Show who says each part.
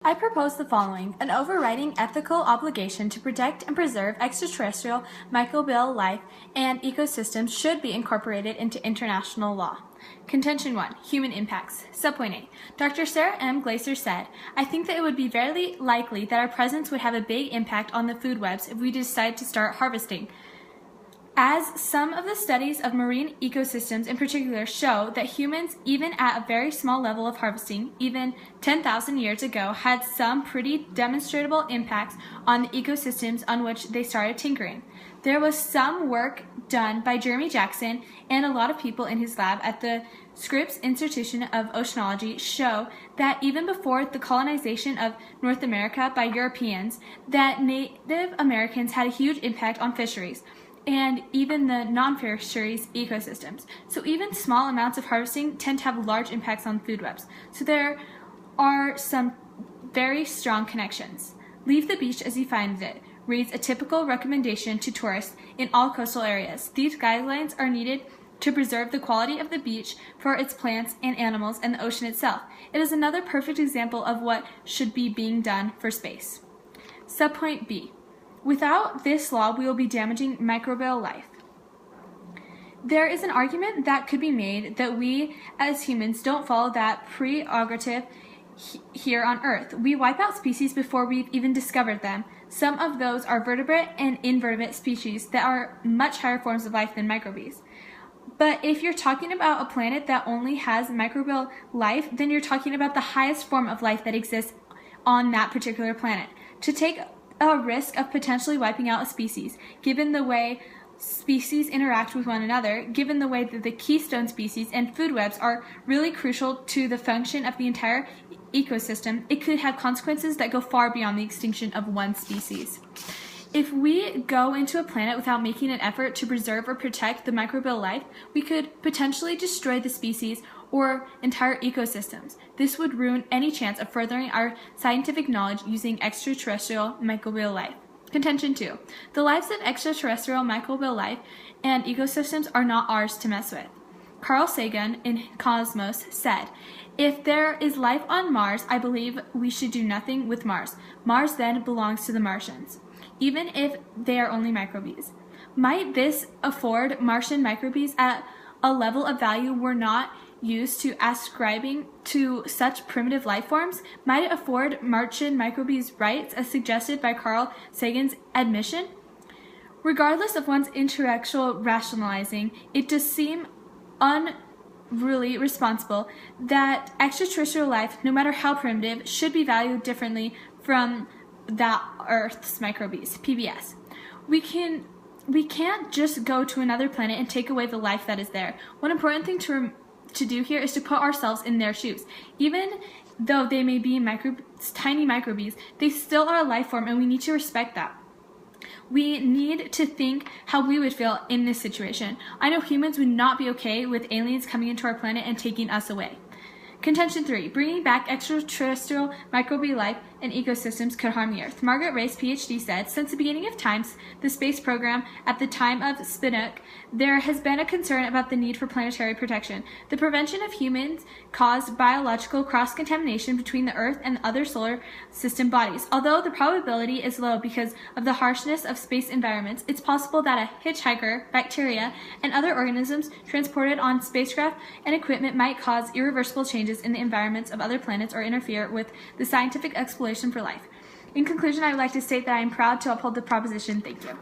Speaker 1: I propose the following: an overriding ethical obligation to protect and preserve extraterrestrial microbial life and ecosystems should be incorporated into international law. Contention 1. Human impacts. Subpoint A. Dr. Sarah M. Glaser said, "I think that it would be very likely that our presence would have a big impact on the food webs if we decide to start harvesting, as some of the studies of marine ecosystems in particular show that humans, even at a very small level of harvesting, even 10,000 years ago, had some pretty demonstrable impacts on the ecosystems on which they started tinkering." There was some work done by Jeremy Jackson and a lot of people in his lab at the Scripps Institution of Oceanology show that even before the colonization of North America by Europeans, that Native Americans had a huge impact on fisheries and even the non-fisheries ecosystems. So even small amounts of harvesting tend to have large impacts on food webs. So there are some very strong connections. Leave the beach as you find it reads a typical recommendation to tourists in all coastal areas. These guidelines are needed to preserve the quality of the beach for its plants and animals and the ocean itself. It is another perfect example of what should be being done for space. Subpoint B. Without this law, we will be damaging microbial life. There is an argument that could be made that we as humans don't follow that prerogative here on Earth. We wipe out species before we've even discovered them. Some of those are vertebrate and invertebrate species that are much higher forms of life than microbes. But if you're talking about a planet that only has microbial life, then you're talking about the highest form of life that exists on that particular planet. To take a risk of potentially wiping out a species, given the way species interact with one another, given the way that the keystone species and food webs are really crucial to the function of the entire ecosystem, it could have consequences that go far beyond the extinction of one species. If we go into a planet without making an effort to preserve or protect the microbial life, we could potentially destroy the species or entire ecosystems. This would ruin any chance of furthering our scientific knowledge using extraterrestrial microbial life. Contention 2. The lives of extraterrestrial microbial life and ecosystems are not ours to mess with. Carl Sagan in Cosmos said, "If there is life on Mars, I believe we should do nothing with Mars. Mars then belongs to the Martians, even if they are only microbes." Might this afford Martian microbes at a level of value we're not used to ascribing to such primitive life forms? Might it afford Martian microbes rights as suggested by Carl Sagan's admission? Regardless of one's intellectual rationalizing, it does seem unruly responsible that extraterrestrial life, no matter how primitive, should be valued differently from that Earth's microbes, PBS. We can't just go to another planet and take away the life that is there. One important thing to do here is to put ourselves in their shoes. Even though they may be tiny microbes, they still are a life form, and we need to respect that. We need to think how we would feel in this situation. I know humans would not be okay with aliens coming into our planet and taking us away. Contention 3. Bringing back extraterrestrial microbial life and ecosystems could harm the Earth. Margaret Race, PhD, said, "Since the beginning of times, the space program at the time of Sputnik, there has been a concern about the need for planetary protection. The prevention of humans-caused biological cross-contamination between the Earth and other solar system bodies. Although the probability is low because of the harshness of space environments, it's possible that a hitchhiker, bacteria, and other organisms transported on spacecraft and equipment might cause irreversible changes in the environments of other planets or interfere with the scientific exploration for life." In conclusion, I would like to state that I am proud to uphold the proposition. Thank you.